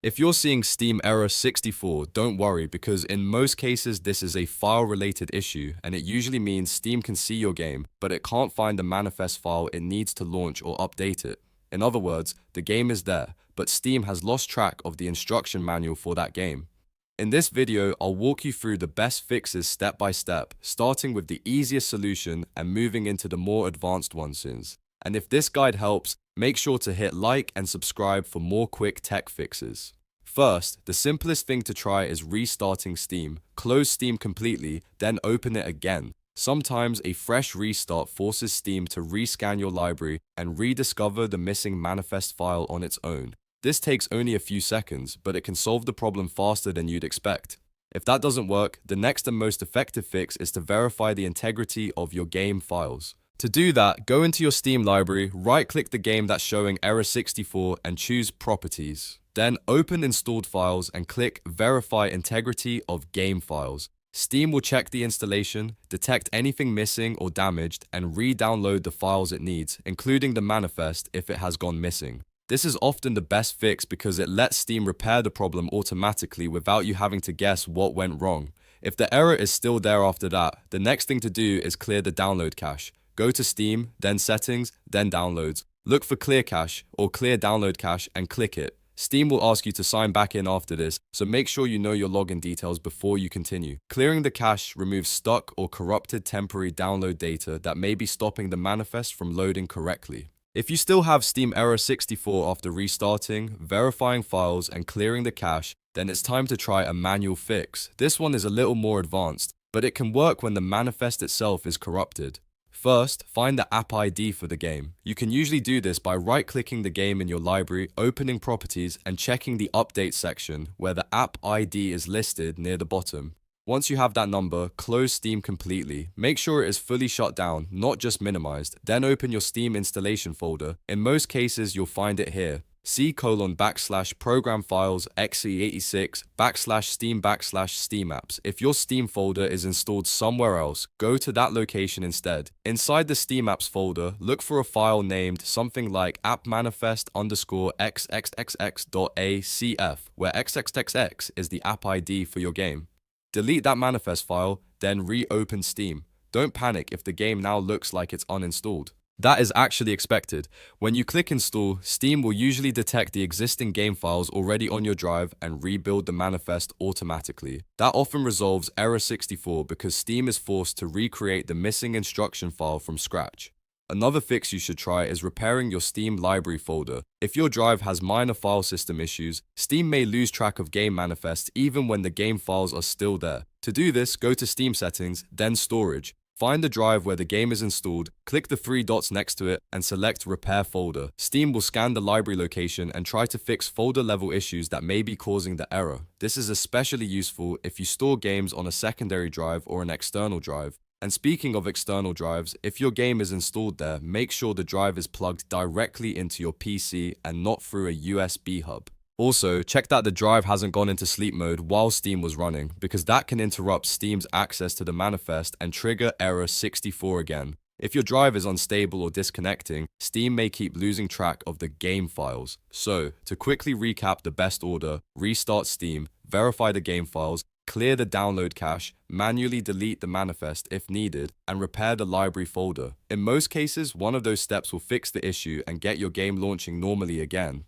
If you're seeing Steam error 64, don't worry because in most cases this is a file-related issue and it usually means Steam can see your game, but it can't find the manifest file it needs to launch or update it. In other words, the game is there, but Steam has lost track of the instruction manual for that game. In this video, I'll walk you through the best fixes step by step, starting with the easiest solution and moving into the more advanced ones. And if this guide helps, make sure to hit like and subscribe for more quick tech fixes. First, the simplest thing to try is restarting Steam. Close Steam completely, then open it again. Sometimes a fresh restart forces Steam to rescan your library and rediscover the missing manifest file on its own. This takes only a few seconds, but it can solve the problem faster than you'd expect. If that doesn't work, the next and most effective fix is to verify the integrity of your game files. To do that, go into your Steam library, right-click the game that's showing error 64 and choose Properties. Then open installed files and click Verify Integrity of Game Files. Steam will check the installation, detect anything missing or damaged, and re-download the files it needs, including the manifest if it has gone missing. This is often the best fix because it lets Steam repair the problem automatically without you having to guess what went wrong. If the error is still there after that, the next thing to do is clear the download cache. Go to Steam, then Settings, then Downloads. Look for Clear Cache or Clear Download Cache and click it. Steam will ask you to sign back in after this, so make sure you know your login details before you continue. Clearing the cache removes stuck or corrupted temporary download data that may be stopping the manifest from loading correctly. If you still have Steam error 64 after restarting, verifying files, and clearing the cache, then it's time to try a manual fix. This one is a little more advanced, but it can work when the manifest itself is corrupted. First, find the app ID for the game. You can usually do this by right-clicking the game in your library, opening Properties, and checking the Update section where the app ID is listed near the bottom. Once you have that number, close Steam completely. Make sure it is fully shut down, not just minimized. Then open your Steam installation folder. In most cases, you'll find it here. C:/program files x86/Steam/Steam apps. If your Steam folder is installed somewhere else, go to that location instead. Inside the Steam apps folder, look for a file named something like appmanifest_xxxx.acf, where xxxx is the app ID for your game. Delete that manifest file, then reopen Steam. Don't panic if the game now looks like it's uninstalled. That is actually expected. When you click install, Steam will usually detect the existing game files already on your drive and rebuild the manifest automatically. That often resolves error 64 because Steam is forced to recreate the missing instruction file from scratch. Another fix you should try is repairing your Steam library folder. If your drive has minor file system issues, Steam may lose track of game manifests even when the game files are still there. To do this, go to Steam Settings, then Storage. Find the drive where the game is installed, click the three dots next to it, and select Repair Folder. Steam will scan the library location and try to fix folder-level issues that may be causing the error. This is especially useful if you store games on a secondary drive or an external drive. And speaking of external drives, if your game is installed there, make sure the drive is plugged directly into your PC and not through a USB hub. Also, check that the drive hasn't gone into sleep mode while Steam was running, because that can interrupt Steam's access to the manifest and trigger error 64 again. If your drive is unstable or disconnecting, Steam may keep losing track of the game files. So, to quickly recap the best order, restart Steam, verify the game files, clear the download cache, manually delete the manifest if needed, and repair the library folder. In most cases, one of those steps will fix the issue and get your game launching normally again.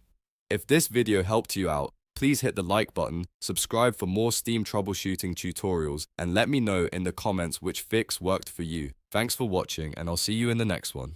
If this video helped you out, please hit the like button, subscribe for more Steam troubleshooting tutorials, and let me know in the comments which fix worked for you. Thanks for watching, and I'll see you in the next one.